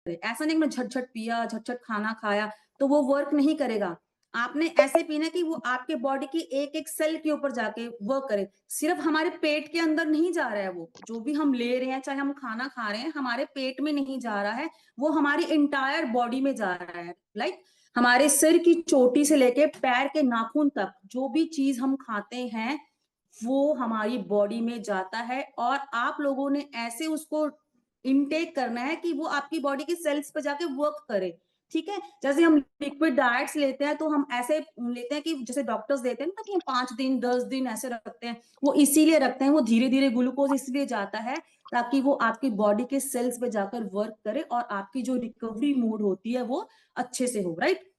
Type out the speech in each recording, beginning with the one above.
ऐसा नहीं कि मैं झट-झट पिया, झट-झट खाना खाया, तो वो वर्क नहीं करेगा। आपने ऐसे पीना है कि वो आपके बॉडी की एक-एक सेल के ऊपर जाके वर्क करे। सिर्फ हमारे पेट के अंदर नहीं जा रहा है वो, जो भी हम ले रहे हैं, चाहे हम खाना खा रहे हैं, हमारे पेट में नहीं जा रहा है, वो हमारी एंटायर बॉडी में जा रहा है। लाइक हमारे सिर की चोटी से लेके पैर के नाखून तक, जो भी चीज़ हम खाते हैं, वो हमारी बॉडी में जाता है और आप लोगों ने ऐसे उसको इनटेक करना है कि वो आपकी बॉडी के सेल्स पे जाके वर्क करे। ठीक है? जैसे हम लिक्विड डाइट्स लेते हैं तो हम ऐसे लेते हैं कि जैसे डॉक्टर्स देते हैं ना कि हम 5 दिन, 10 दिन ऐसे रखते हैं। वो इसीलिए रखते हैं, वो धीरे-धीरे ग्लूकोज़ इसलिए जाता है ताकि वो आपकी बॉडी के सेल्स पे जाकर वर्क करे और आपकी जो रिकवरी मोड होती है वो अच्छे से हो, राइट?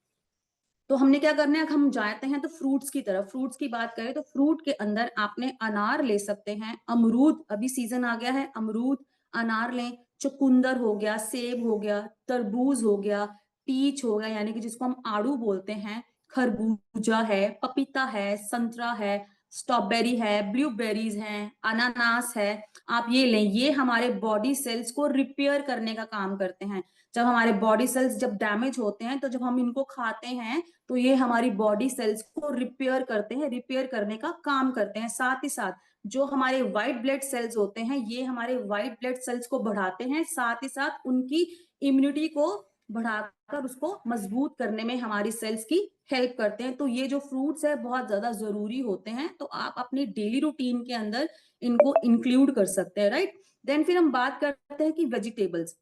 तो हमने क्या करना है, हम जाते हैं तो फ्रूट्स की तरफ। फ्रूट्स की बात करें तो फ्रूट के अंदर आपने अनार ले सकते हैं, अमरूद, अभी सीजन आ गया है, अमरूद, अनार लें, चुकंदर हो गया, सेब हो गया, तरबूज हो गया, पीच हो गया यानी कि जिसको हम आड़ू बोलते हैं, खरबूजा है, पपीता है, संतरा है, स्ट्रॉबेरी है, ब्लूबेरीज हैं, अनानास है। आप ये लें, ये हमारे बॉडी सेल्स को रिपेयर करने का काम करते हैं। जब हमारे बॉडी सेल्स जब डैमेज होते हैं तो जब हम इनको खाते हैं तो ये हमारी बॉडी सेल्स को रिपेयर करते हैं, रिपेयर करने का काम करते हैं। साथ ही साथ जो हमारे व्हाइट ब्लड सेल्स होते हैं, ये हमारे व्हाइट ब्लड सेल्स को बढ़ाते हैं, साथ ही साथ उनकी इम्यूनिटी को बढ़ाकर उसको मजबूत करने में हमारी सेल्स की हेल्प करते हैं। तो ये जो फ्रूट्स है बहुत ज्यादा जरूरी होते हैं, तो आप अपनी डेली रूटीन के अंदर इनको इंक्लूड कर सकते हैं, राइट? देन फिर हम बात करते हैं कि वेजिटेबल्स।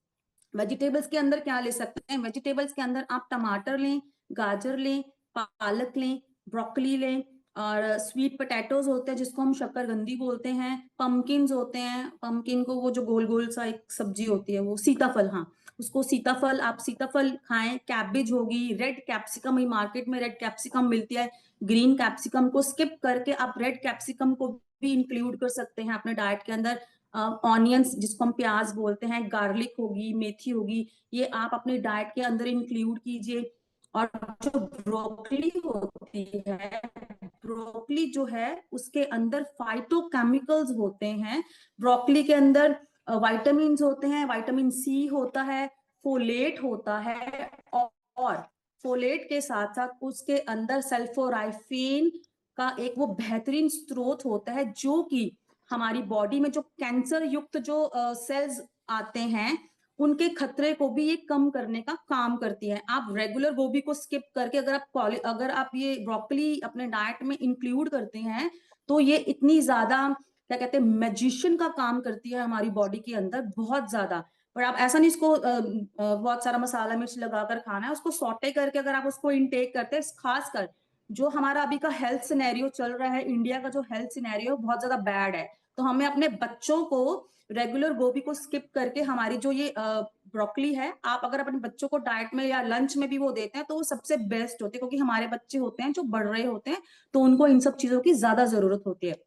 वेजिटेबल्स के अंदर क्या ले सकते हैं? वेजिटेबल्स के अंदर आप टमाटर लें, गाजर लें, पालक लें, ब्रोकली लें और स्वीट पोटैटोज होते हैं जिसको हम शकरकंदी बोलते हैं, पम्पकिन्स होते हैं, पम्पकिन को वो जो गोल गोल सा एक सब्जी होती है वो सीताफल, हाँ, उसको सीताफल, आप सीताफल खाएं, कैबेज होगी, रेड कैप्सिकम, मार्केट में रेड कैप्सिकम मिलती है, ग्रीन कैप्सिकम को स्किप करके आप रेड कैप्सिकम को भी इंक्लूड कर सकते हैं अपने डाइट के अंदर। ऑनियंस जिसको हम प्याज बोलते हैं, गार्लिक होगी, मेथी होगी, ये आप अपने डाइट के अंदर इंक्लूड कीजिए। और जो ब्रोकली होती है, ब्रोकली जो है उसके अंदर फाइटोकेमिकल्स होते हैं। ब्रोकली के अंदर विटामिन होते हैं, विटामिन सी होता है, फोलेट होता है और फोलेट के साथ साथ उसके अंदर सल्फोराइफेन का एक वो बेहतरीन स्रोत होता है जो कि हमारी बॉडी में जो कैंसर युक्त जो सेल्स आते हैं उनके खतरे को भी ये कम करने का काम करती है। आप रेगुलर गोभी को स्किप करके अगर आप ये ब्रोकली अपने डाइट में इंक्लूड करते हैं तो ये इतनी ज्यादा क्या कहते हैं मैजिशियन का काम करती है हमारी बॉडी के अंदर, बहुत ज्यादा। पर आप ऐसा नहीं इसको बहुत सारा मसाला मिर्च लगाकर खाना है, उसको सॉटे करके अगर आप उसको इनटेक करते हैं, खासकर जो हमारा अभी का हेल्थ सिनेरियो चल रहा है, इंडिया का जो हेल्थ सिनेरियो बहुत ज्यादा बैड है, तो हमें अपने बच्चों को रेगुलर गोभी को स्किप करके हमारी जो ये ब्रोकली है, आप अगर अपने बच्चों को डाइट में या लंच में भी वो देते हैं तो वो सबसे बेस्ट होते हैं, क्योंकि हमारे बच्चे होते हैं जो बढ़ रहे होते हैं तो उनको इन सब चीजों की ज्यादा जरूरत होती है।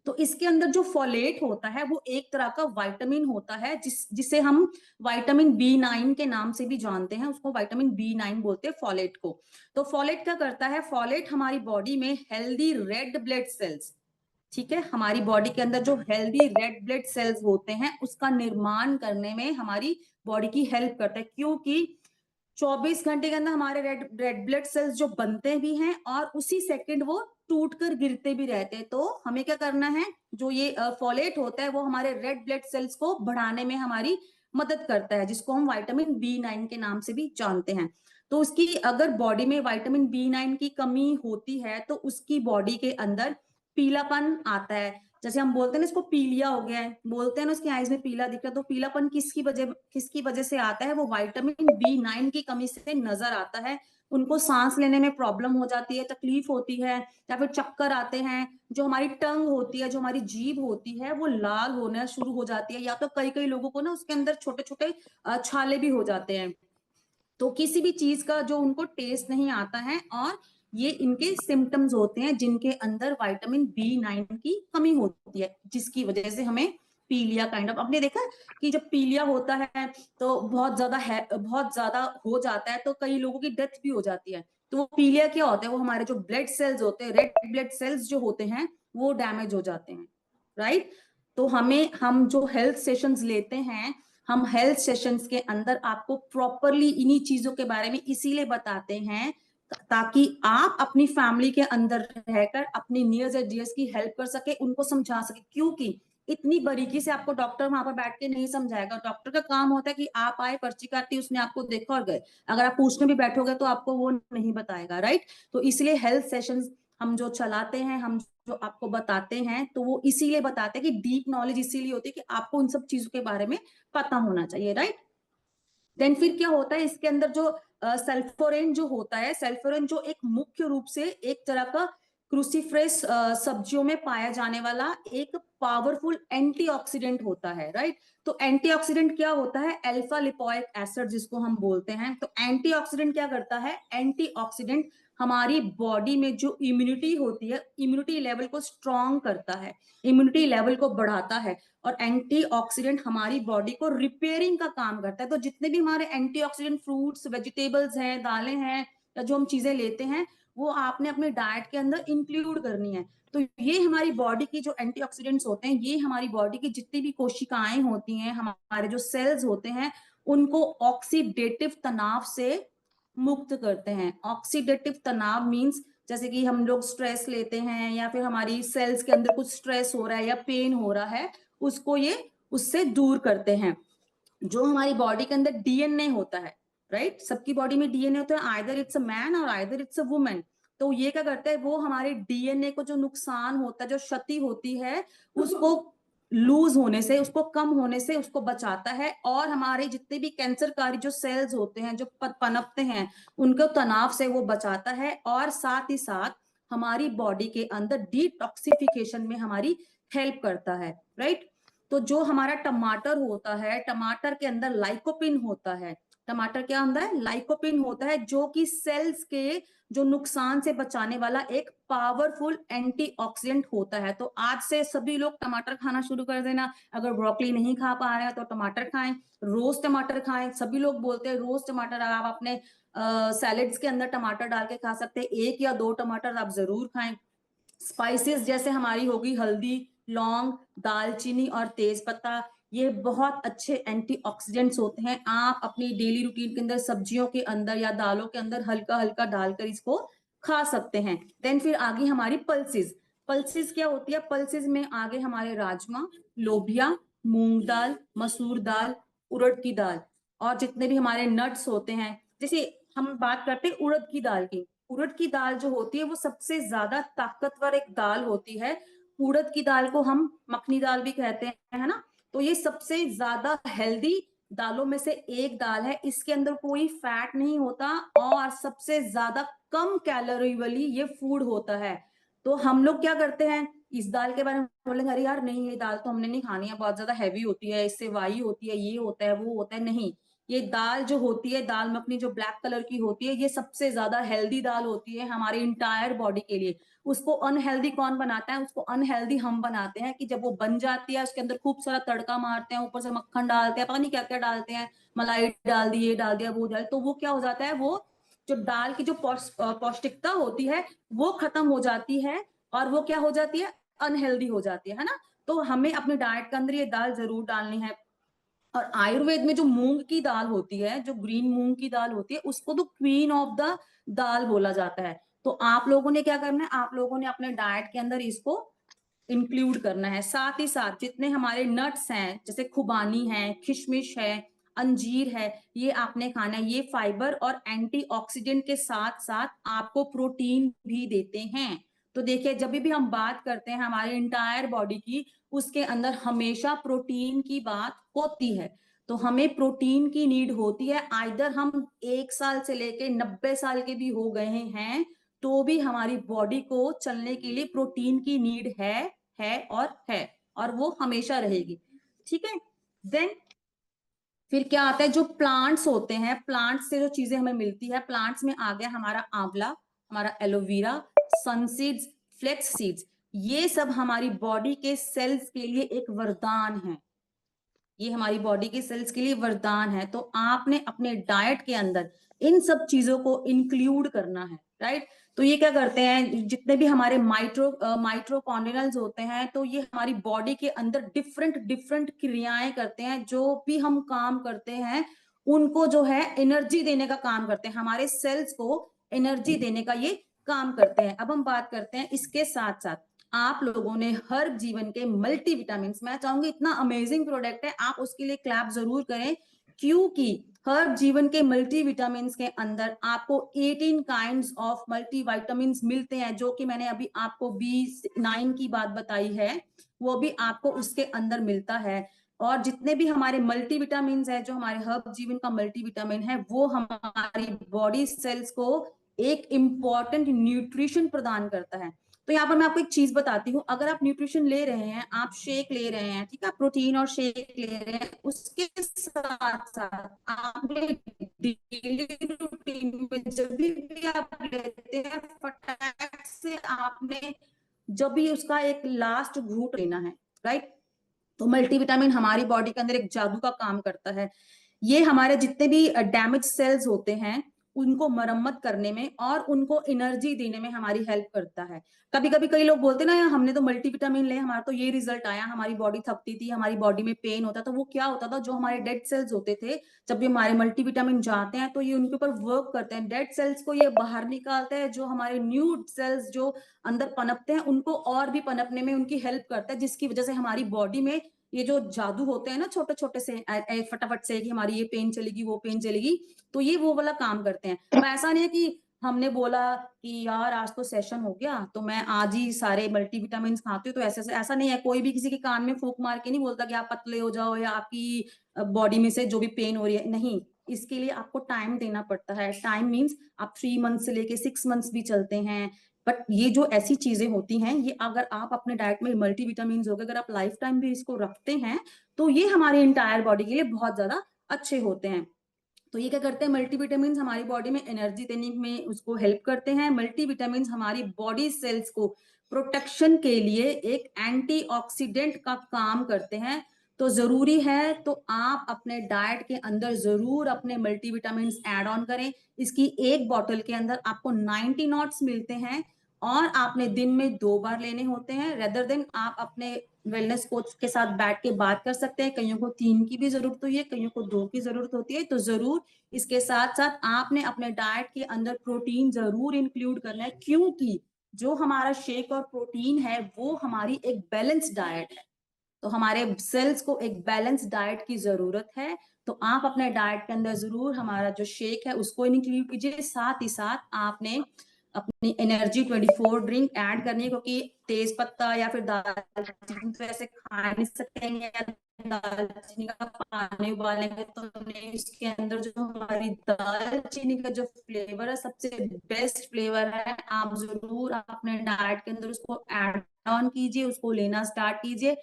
तो इसके अंदर जो फोलेट होता है वो एक तरह का विटामिन होता है जिसे हम विटामिन B9 के नाम से भी जानते हैं, उसको विटामिन B9 बोलते हैं फोलेट को। तो फोलेट क्या करता है? फोलेट हमारी बॉडी में हेल्दी रेड ब्लड सेल्स, ठीक है, हमारी बॉडी के अंदर जो हेल्दी रेड ब्लड सेल्स होते हैं उसका निर्माण करने में हमारी बॉडी की हेल्प करता है, क्योंकि 24 घंटे के अंदर हमारे रेड रेड ब्लड सेल्स जो बनते भी हैं और उसी सेकंड वो टूट कर गिरते भी रहते हैं। तो हमें क्या करना है, जो ये फोलेट होता है वो हमारे रेड ब्लड सेल्स को बढ़ाने में हमारी मदद करता है, जिसको हम विटामिन B9 के नाम से भी जानते हैं। तो उसकी अगर बॉडी में विटामिन B9 की कमी होती है तो उसकी बॉडी के अंदर पीलापन आता है। जैसे हम बोलते हैं ना इसको पीलिया हो गया है, बोलते हैं ना उसकी आईज में पीला दिख रहा है, तो पीलापन किसकी वजह से आता है? वो विटामिन B9 की कमी से नजर आता है। उनको सांस लेने में प्रॉब्लम हो जाती है, तकलीफ होती है, या फिर चक्कर आते हैं। जो हमारी टंग होती है, जो हमारी जीभ होती है, वो लाल होना शुरू हो जाती है, या तो कई कई लोगों को ना उसके अंदर छोटे छोटे छाले भी हो जाते हैं। तो किसी भी चीज का जो उनको टेस्ट नहीं आता है, और ये इनके सिम्टम्स होते हैं जिनके अंदर विटामिन B9 की कमी होती है, जिसकी वजह से हमें पीलिया काइंड ऑफ, आपने देखा कि जब पीलिया होता है तो बहुत ज्यादा हो जाता है तो कई लोगों की डेथ भी हो जाती है। तो वो पीलिया क्या होता है? वो हमारे जो ब्लड सेल्स होते हैं, रेड ब्लड सेल्स जो होते हैं, वो डैमेज हो जाते हैं, राइट? तो हम जो हेल्थ सेशंस लेते हैं, हम हेल्थ सेशंस के अंदर आपको प्रॉपरली इन्हीं चीजों के बारे में इसीलिए बताते हैं ताकि आप अपनी फैमिली के अंदर रहकर अपनी नियर्स एंड डियर्स की हेल्प कर सके, उनको समझा सके। क्योंकि इतनी बारीकी से आपको डॉक्टर वहां पर बैठ के नहीं समझाएगा। डॉक्टर का काम होता है कि आप आए, पर्ची काटी, उसने आपको देखा और गए। अगर आप पूछने भी बैठोगे तो आपको वो नहीं बताएगा, राइट। तो इसलिए हेल्थ सेशंस हम जो चलाते हैं, हम जो आपको बताते हैं, तो वो इसीलिए बताते हैं कि डीप नॉलेज इसीलिए होती है कि आपको उन सब चीजों के बारे में पता होना चाहिए, राइट। देन फिर क्या होता है इसके अंदर, जो सल्फोरेन जो होता है, सल्फोरेन जो एक मुख्य रूप से एक तरह का क्रूसीफ्रेस सब्जियों में पाया जाने वाला एक पावरफुल एंटीऑक्सीडेंट होता है, राइट। तो एंटीऑक्सीडेंट क्या होता है? अल्फा लिपोइक एसिड जिसको हम बोलते हैं। तो एंटीऑक्सीडेंट क्या करता है? एंटीऑक्सीडेंट हमारी बॉडी में जो इम्यूनिटी होती है, इम्यूनिटी लेवल को स्ट्रॉन्ग करता है, इम्यूनिटी लेवल को बढ़ाता है। और एंटीऑक्सीडेंट हमारी बॉडी को रिपेयरिंग का काम करता है। तो जितने भी हमारे एंटीऑक्सीडेंट फ्रूट्स, वेजिटेबल्स हैं, दालें हैं, या जो हम चीजें लेते हैं, वो आपने अपने डाइट के अंदर इंक्लूड करनी है। तो ये हमारी बॉडी की जो एंटीऑक्सीडेंट्स होते हैं, ये हमारी बॉडी की जितनी भी कोशिकाएं होती हैं, हमारे जो सेल्स होते हैं, उनको ऑक्सीडेटिव तनाव से मुक्त करते हैं। ऑक्सीडेटिव तनाव मीन्स जैसे कि हम लोग स्ट्रेस लेते हैं, या फिर हमारी सेल्स के अंदर कुछ स्ट्रेस हो रहा है या पेन हो रहा है, उसको ये उससे दूर करते हैं। जो हमारी बॉडी के अंदर डीएनए होता है, राइट, सबकी बॉडी में डीएनए होता है, आइदर इट्स अ मैन और आइदर इट्स अ वुमेन। तो ये क्या करता है, वो हमारे डीएनए को जो नुकसान होता है, जो क्षति होती है, उसको लूज होने से, उसको कम होने से उसको बचाता है। और हमारे जितने भी कैंसरकारी जो सेल्स होते हैं, जो पनपते हैं, उनको तनाव से वो बचाता है। और साथ ही साथ हमारी बॉडी के अंदर डिटॉक्सिफिकेशन में हमारी हेल्प करता है, राइट। तो जो हमारा टमाटर होता है, टमाटर के अंदर लाइकोपिन होता है। टमाटर क्या होता है? लाइकोपिन होता है, जो कि सेल्स के जो नुकसान से बचाने वाला एक पावरफुल एंटीऑक्सीडेंट होता है। तो आज से सभी लोग टमाटर खाना शुरू कर देना। अगर ब्रोकली नहीं खा पा रहे हैं तो टमाटर खाएं, रोज टमाटर खाएं। सभी लोग बोलते हैं रोज टमाटर, आप अपने सैलेड्स के अंदर टमाटर डाल के खा सकते हैं, 1 या 2 टमाटर आप जरूर खाएं। स्पाइसेस जैसे हमारी होगी हल्दी, लौंग, दालचीनी और तेज पत्ता, ये बहुत अच्छे एंटीऑक्सीडेंट्स होते हैं। आप अपनी डेली रूटीन के अंदर सब्जियों के अंदर या दालों के अंदर हल्का हल्का डालकर इसको खा सकते हैं। देन फिर आगे हमारी पल्सेस। पल्सेस क्या होती है? पल्सेस में आगे हमारे राजमा, लोबिया, मूंग दाल, मसूर दाल, उड़द की दाल, और जितने भी हमारे नट्स होते हैं। जैसे हम बात करते हैं उड़द की दाल की, उड़द की दाल जो होती है वो सबसे ज्यादा ताकतवर एक दाल होती है। उड़द की दाल को हम मखनी दाल भी कहते हैं, है ना। तो ये सबसे ज्यादा हेल्दी दालों में से एक दाल है। इसके अंदर कोई फैट नहीं होता और सबसे ज्यादा कम कैलोरी वाली ये फूड होता है। तो हम लोग क्या करते हैं, इस दाल के बारे में बोलेंगे अरे यार नहीं, ये दाल तो हमने नहीं खानी है, बहुत ज्यादा हैवी होती है, इससे वाई होती है, ये होता है, वो होता है। नहीं, ये दाल जो होती है, दाल मखनी जो ब्लैक कलर की होती है, ये सबसे ज्यादा हेल्दी दाल होती है हमारी इंटायर बॉडी के लिए। उसको अनहेल्दी कौन बनाता है? उसको अनहेल्दी हम बनाते हैं कि जब वो बन जाती है, उसके अंदर खूब सारा तड़का मारते हैं, ऊपर से मक्खन डालते हैं, पता नहीं क्या क्या डालते हैं, मलाई डाल दी, ये डाल दिया, वो डाल, तो वो क्या हो जाता है, वो जो दाल की जो पौष्टिकता होती है वो खत्म हो जाती है, और वो क्या हो जाती है, अनहेल्दी हो जाती है ना। तो हमें अपने डाइट के अंदर ये दाल जरूर डालनी है। और आयुर्वेद में जो मूंग की दाल होती है, जो ग्रीन मूंग की दाल होती है, उसको तो क्वीन ऑफ द दाल बोला जाता है। तो आप लोगों ने क्या करना है, आप लोगों ने अपने डाइट के अंदर इसको इंक्लूड करना है। साथ ही साथ जितने हमारे नट्स हैं, जैसे खुबानी है, किशमिश है, अंजीर है, ये आपने खाना है। ये फाइबर और एंटीऑक्सीडेंट के साथ साथ आपको प्रोटीन भी देते हैं। तो देखिए, जब भी हम बात करते हैं हमारे इंटायर बॉडी की, उसके अंदर हमेशा प्रोटीन की बात होती है। तो हमें प्रोटीन की नीड होती है, आइदर हम 1 साल से लेके 90 साल के भी हो गए हैं, तो भी हमारी बॉडी को चलने के लिए प्रोटीन की नीड है, और वो हमेशा रहेगी। ठीक है। देन फिर क्या आता है, जो प्लांट्स होते हैं, प्लांट्स से जो चीजें हमें मिलती है, प्लांट्स में आ गया हमारा आंवला, हमारा एलोवेरा, सन सीड्स, फ्लेक्स सीड्स। ये सब हमारी बॉडी के सेल्स के लिए एक वरदान है। ये हमारी बॉडी के सेल्स के लिए वरदान है। तो आपने अपने डाइट के अंदर इन सब चीजों को इंक्लूड करना है, राइट। तो ये क्या करते हैं, जितने भी हमारे माइट्रोकॉन्ड्रियल्स होते हैं, तो ये हमारी बॉडी के अंदर डिफरेंट डिफरेंट क्रियाएं करते हैं। जो भी हम काम करते हैं उनको जो है एनर्जी देने का काम करते हैं, हमारे सेल्स को एनर्जी देने का ये काम करते हैं। अब हम बात करते हैं इसके साथ साथ आप लोगों ने हर जीवन के मल्टीविटामिन, मैं चाहूंगी इतना अमेजिंग प्रोडक्ट है, आप उसके लिए क्लैप जरूर करें, क्योंकि हर जीवन के मल्टीविटामिन के अंदर आपको 18 काइंड्स ऑफ मल्टीविटामिन मिलते हैं, जो कि मैंने अभी आपको B9 की बात बताई है, वो भी आपको उसके अंदर मिलता है। और जितने भी हमारे मल्टीविटामिन है, जो हमारे हर जीवन का मल्टीविटामिन है, वो हमारी बॉडी सेल्स को एक इंपॉर्टेंट न्यूट्रिशन प्रदान करता है। तो यहाँ पर मैं आपको एक चीज बताती हूँ, अगर आप न्यूट्रिशन ले रहे हैं, आप शेक ले रहे हैं, ठीक है, प्रोटीन और शेक ले रहे हैं, उसके साथ साथ आपने डेली रूटीन में जब भी आप लेते हैं, फटाक से आपने जब भी उसका एक लास्ट घूंट लेना है, राइट। तो मल्टीविटामिन हमारी बॉडी के अंदर एक जादू का काम करता है। ये हमारे जितने भी डैमेज सेल्स होते हैं उनको मरम्मत करने में और उनको एनर्जी देने में हमारी हेल्प करता है। कभी कभी कई लोग बोलते ना, यार हमने तो मल्टीविटामिन ले, हमारा तो ये रिजल्ट आया, हमारी बॉडी थकती थी, हमारी बॉडी में पेन होता था। वो क्या होता था, जो हमारे डेड सेल्स होते थे, जब भी हमारे मल्टीविटामिन जाते हैं तो ये उनके ऊपर वर्क करते हैं, डेड सेल्स को ये बाहर निकालते हैं, जो हमारे न्यू सेल्स जो अंदर पनपते हैं उनको और भी पनपने में उनकी हेल्प करता है, जिसकी वजह से हमारी बॉडी में ये जो जादू होते हैं ना, छोटे छोटे से फटाफट से कि हमारी ये पेन चलेगी, वो पेन चलेगी, तो ये वो वाला काम करते हैं। तो ऐसा नहीं है कि हमने बोला कि यार आज तो सेशन हो गया तो मैं आज ही सारे मल्टीविटामिन खाती हूँ, तो ऐसा नहीं है। कोई भी किसी के कान में फूंक मार के नहीं बोलता कि आप पतले हो जाओ या आपकी बॉडी में से जो भी पेन हो रही है, नहीं। इसके लिए आपको टाइम देना पड़ता है। टाइम मीन्स आप 3 मंथ से लेके 6 मंथ्स भी चलते हैं। बट ये जो ऐसी चीजें होती हैं, ये अगर आप अपने डाइट में मल्टीविटामिन हो गए, अगर आप लाइफ टाइम भी इसको रखते हैं, तो ये हमारी इंटायर बॉडी के लिए बहुत ज्यादा अच्छे होते हैं। तो ये क्या करते हैं, मल्टीविटामिन हमारी बॉडी में एनर्जी देने में उसको हेल्प करते हैं। मल्टीविटामिन हमारी बॉडी सेल्स को प्रोटेक्शन के लिए एक एंटीऑक्सीडेंट का काम करते हैं। तो जरूरी है तो आप अपने डाइट के अंदर जरूर अपने मल्टीविटामिन ऐड ऑन करें। इसकी एक बॉटल के अंदर आपको 90 नॉट्स मिलते हैं और आपने दिन में 2 बार लेने होते हैं। रेदर देन आप अपने वेलनेस कोच के साथ बैठ के बात कर सकते हैं। कईयों को 3 की भी जरूरत होती है, कईयों को 2 की जरूरत होती है। तो जरूर इसके साथ साथ आपने अपने डाइट के अंदर प्रोटीन जरूर इंक्लूड करना है, क्योंकि जो हमारा शेक और प्रोटीन है वो हमारी एक बैलेंस डाइट है। तो हमारे सेल्स को एक बैलेंस डाइट की जरूरत है। तो आप अपने डाइट के अंदर जरूर हमारा जो शेक है उसको इंक्लूड कीजिए। साथ ही साथ आपने अपनी एनर्जी 24 ड्रिंक ऐड करनी है, क्योंकि तेज पत्ता या फिर दालचीनी तो ऐसे खा नहीं सकते हैं। दालचीनी का पानी उबालेंगे तो नहीं, इसके अंदर जो हमारी दालचीनी का जो फ्लेवर है सबसे बेस्ट फ्लेवर है। आप जरूर अपने डाइट के अंदर उसको ऐड ऑन कीजिए, उसको लेना स्टार्ट कीजिए।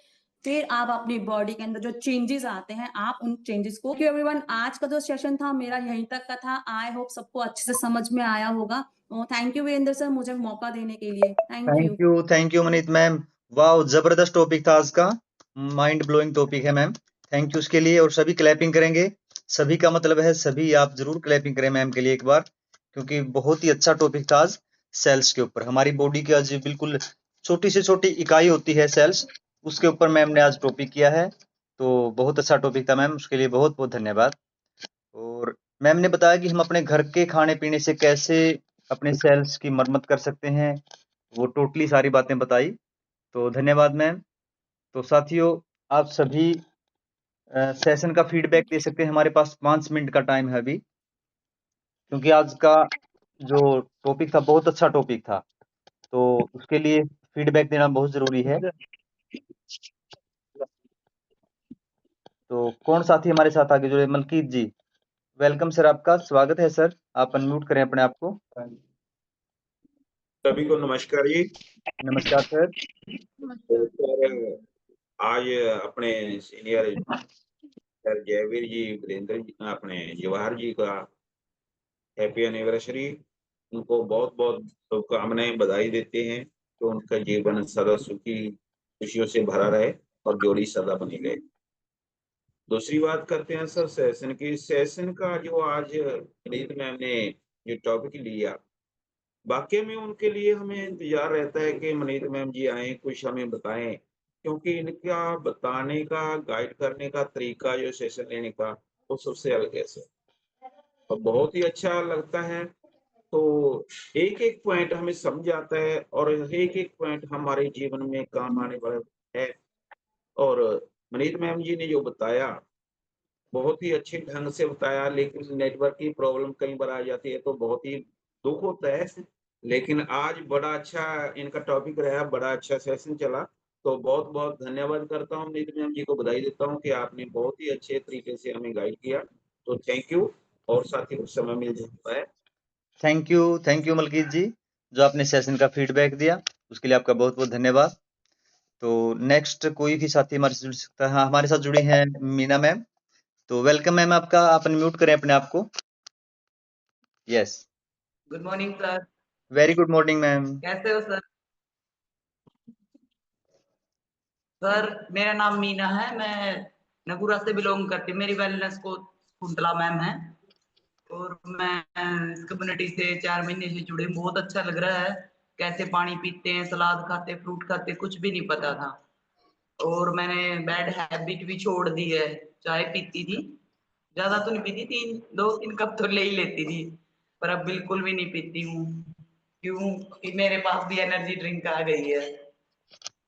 फिर आप अपनी बॉडी के अंदर जो चेंजेस आते हैं, आप उन चेंजेस को, एवरीवन, आज का जो सेशन था मेरा यहीं तक का था। आई होप सबको अच्छे से समझ में आया होगा। थैंक यू वीरेंद्र सर, मुझे मौका देने के लिए। Thank you. Thank you मनीत ma'am. वाह, जबरदस्त टॉपिक था आज का, माइंड ब्लोइंग टॉपिक है मैम। थैंक यू उसके लिए। और सभी क्लैपिंग करेंगे, सभी का मतलब है सभी, आप जरूर क्लैपिंग करें मैम के लिए एक बार, क्योंकि बहुत ही अच्छा टॉपिक था आज सेल्स के ऊपर। हमारी बॉडी की आज बिल्कुल छोटी से छोटी इकाई होती है सेल्स, उसके ऊपर मैम ने आज टॉपिक किया है। तो बहुत अच्छा टॉपिक था मैम, उसके लिए बहुत बहुत धन्यवाद। और मैम ने बताया कि हम अपने घर के खाने पीने से कैसे अपने सेल्स की मरम्मत कर सकते हैं, वो टोटली सारी बातें बताई। तो धन्यवाद मैम। तो साथियों, आप सभी सेशन का फीडबैक दे सकते हैं। हमारे पास 5 मिनट का टाइम है अभी, क्योंकि आज का जो टॉपिक था बहुत अच्छा टॉपिक था, तो उसके लिए फीडबैक देना बहुत जरूरी है। तो कौन साथी हमारे साथ आगे जुड़े? मलकीत जी, वेलकम सर, आपका स्वागत है सर। आप अनम्यूट करें अपने आप को। सभी को नमस्कार जी। नमस्कार सर। तो सर, आज अपने सीनियर सर जयवीर जी, वीरेंद्र जी, अपने जवाहर जी का हैप्पी एनिवर्सरी। उनको बहुत बहुत शुभकामनाएं, बधाई देते हैं। तो उनका जीवन सदा सुखी खुशियों से भरा रहे और जोड़ी सदा बनी रहे। दूसरी बात करते हैं सर सेशन की। सेशन का जो आज विनीत मैम ने जो टॉपिक लिया, वाक़ई में उनके लिए हमें इंतज़ार रहता है कि मनीत मैम जी आएँ, कुछ हमें बताएँ, क्योंकि इनका बताने का, गाइड करने का तरीका, जो सेशन लेने का, वो सबसे अलग है सर। और बहुत ही अच्छा लगता है। तो एक-एक पॉइंट हमें समझ आता है और एक-एक पॉइंट हमारे जीवन में काम आने वाला है। और मनीत मैम जी ने जो बताया, बहुत ही अच्छे ढंग से बताया, लेकिन नेटवर्क की प्रॉब्लम कई बार आ जाती है, तो बहुत ही दुःख होता है। लेकिन आज बड़ा अच्छा इनका टॉपिक रहा, बड़ा अच्छा सेशन चला। तो बहुत-बहुत धन्यवाद करता हूँ मनीत मैम जी को, बधाई देता हूँ कि आपने बहुत ही अच्छे तरीके से हमें गाइड किया। तो थैंक यू, और साथ ही कुछ समय मिल जाता है। थैंक यू मलकीत जी, जो आपने सेशन का फीडबैक दिया, उसके लिए आपका बहुत-बहुत धन्यवाद। तो नेक्स्ट कोई भी साथी हमारे से जुड़ सकता है। हाँ, हमारे साथ जुड़ी हैं मीना मैम। तो वेलकम मैम आपका, आप अनम्यूट करें अपने आप को। Yes, good morning sir. Very good morning ma'am. कैसे हो सर? सर मेरा नाम मीना है, मैं नगुरा से बिलोंग करती हूँ। मेरी वेलनेस कोच कुंतला मैम है और मैं इस कम्युनिटी से 4 महीने से जुड़े हूँ। बहुत अच्छा लग रहा है, कैसे पानी पीते हैं, सलाद खाते, फ्रूट खाते, कुछ भी नहीं पता था। और मैंने बैड हैबिट भी छोड़ दी है। चाय पीती थी, ज्यादा तो नहीं पीती, 2-3 कप तो ले ही लेती थी, पर अब बिल्कुल भी नहीं पीती हूँ। क्यों कि मेरे पास भी एनर्जी ड्रिंक आ गई है।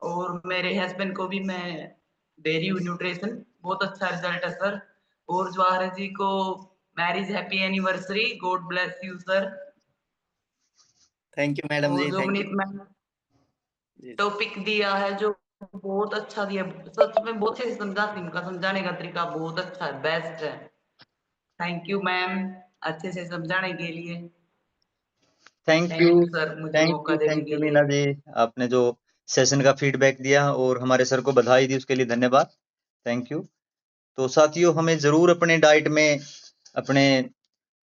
और मेरे हस्बैंड को भी मैं दे रही हूँ न्यूट्रिशन। बहुत अच्छा रिजल्ट है सर। और जवाहर जी को marriage happy anniversary, God bless you sir. Thank you madam और जी, जो थैंक मनीत यू मैम जी। टॉपिक दिया है, जो बहुत अच्छा दिया, सच में बहुत अच्छे से समझाती, उनका समझाने का तरीका बहुत अच्छा है, बेस्ट है। थैंक यू मैम, अच्छे से समझाने के लिए। Thank thank you, you sir, मुझे मौका देने के लिए। मीना जी। आपने जो सेशन का फीडबैक दिया और हमारे सर को बधाई दी, उसके लिए धन्यवाद। Thank you. तो साथियों, हमें ज़रूर अपने डाइट में अपने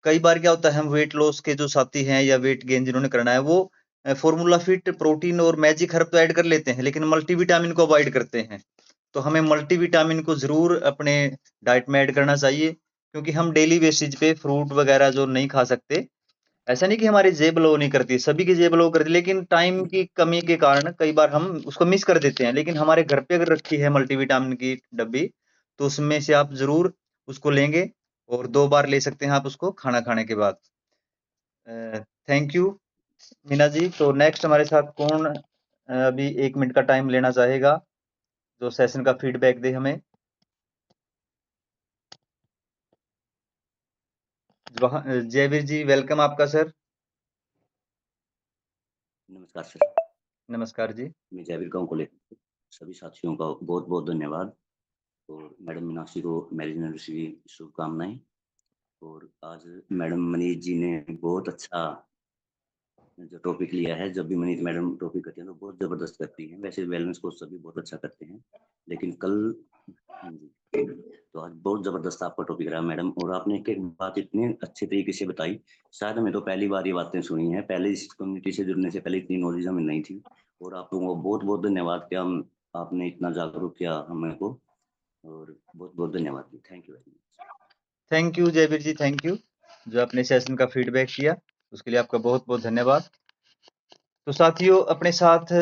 कई बार क्या होता है, हम वेट लॉस के जो साथी हैं या वेट गेन जिन्होंने करना है, वो फॉर्मूला फिट, प्रोटीन और मैजिक हर्ब तो ऐड कर लेते हैं, लेकिन मल्टीविटामिन को अवॉइड करते हैं। तो हमें मल्टीविटामिन को ज़रूर अपने डाइट में ऐड करना चाहिए, क्योंकि हम डेली बेसिस पे फ्रूट वगैरह जो नहीं खा सकते, ऐसा नहीं कि हमारी जेब लो नहीं करती, सभी की जेब लो करती, लेकिन टाइम की कमी के कारण कई बार हम उसको मिस कर देते हैं। लेकिन हमारे घर पे अगर रखी है मल्टीविटामिन की डब्बी, तो उसमें से आप जरूर उसको लेंगे और 2 बार ले सकते हैं आप उसको खाना खाने के बाद। Thank you Meena ji. तो नेक्स्ट हमारे साथ कौन अभी 1 मिनट का टाइम लेना चाहेगा, जो सेशन का फीडबैक दे हमें? जयवीर जी, वेलकम आपका सर। नमस्कार सर, नमस्कार जी। मैं जयवीर गाँव को लेकर सभी साथियों का बहुत-बहुत धन्यवाद और मैडम मीनाक्षी को मैरिज एनिवर्सरी की शुभकामनाएं। और आज मैडम मनीष जी ने बहुत अच्छा जो टॉपिक लिया है। जब भी मनीष मैडम टॉपिक करती हैं तो बहुत ज़बरदस्त करती हैं। वैसे वेलनेस कोच सभी बहुत अच्छा करते हैं, लेकिन कल हाँ जी, तो आज बहुत ज़बरदस्त आपका टॉपिक रहा मैडम। और आपने एक-एक बात इतने अच्छे तरीके से बताई, शायद हमें तो पहली बार ये बातें सुनी हैं। पहले इस कम्युनिटी से जुड़ने से पहले इतनी नॉलेज हमें नहीं थी। और आप लोगों को बहुत-बहुत धन्यवाद कि आपने इतना जागरूक किया हमें को, और बहुत-बहुत धन्यवाद जी। Thank you very much. Thank you Jayveer ji, thank you, जो आपने सेशन का फीडबैक किया, उसके लिए आपका बहुत-बहुत धन्यवाद। तो साथियों, अपने साथ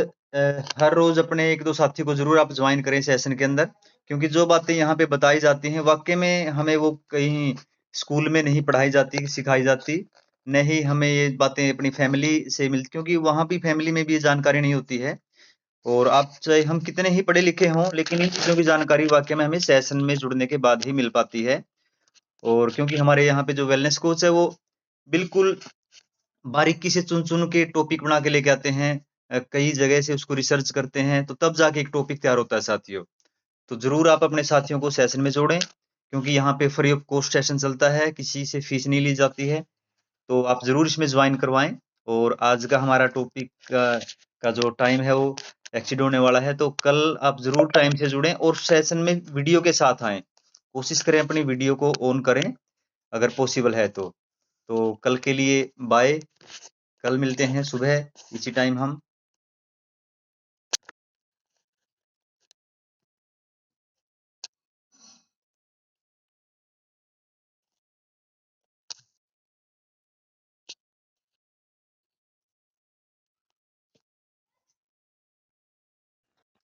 हर रोज अपने 1-2 साथी को जरूर आप ज्वाइन करें सेशन के अंदर, क्योंकि जो बातें यहाँ पे बताई जाती हैं, वाकई में हमें वो कहीं स्कूल में नहीं पढ़ाई जाती, सिखाई जाती, न ही हमें ये बातें अपनी फैमिली से मिलती, क्योंकि वहाँ भी फैमिली में भी ये जानकारी नहीं होती है। और आप चाहे हम कितने ही पढ़े लिखे हों, लेकिन इन चीज़ों की जानकारी वाकई में हमें सेशन में जुड़ने के बाद ही मिल पाती है। और क्योंकि हमारे यहाँ पे जो वेलनेस कोच है, वो बिल्कुल बारीकी से चुन-चुन के टॉपिक बना के लेके आते हैं। कई जगह से उसको रिसर्च करते हैं, तो तब जाके एक टॉपिक तैयार होता है साथियों। तो ज़रूर आप अपने साथियों को सेशन में जोड़ें, क्योंकि यहाँ पे फ्री ऑफ कॉस्ट सेशन चलता है, किसी से फीस नहीं ली जाती है। तो आप ज़रूर इसमें ज्वाइन करवाएँ। और आज का हमारा टॉपिक का जो टाइम है, वो एक्सीड होने वाला है, तो कल आप ज़रूर टाइम से जुड़ें और सेशन में वीडियो के साथ आएँ। कोशिश करें अपनी वीडियो को ऑन करें, अगर पॉसिबल है तो। तो कल के लिए बाय। कल मिलते हैं सुबह इसी टाइम हम।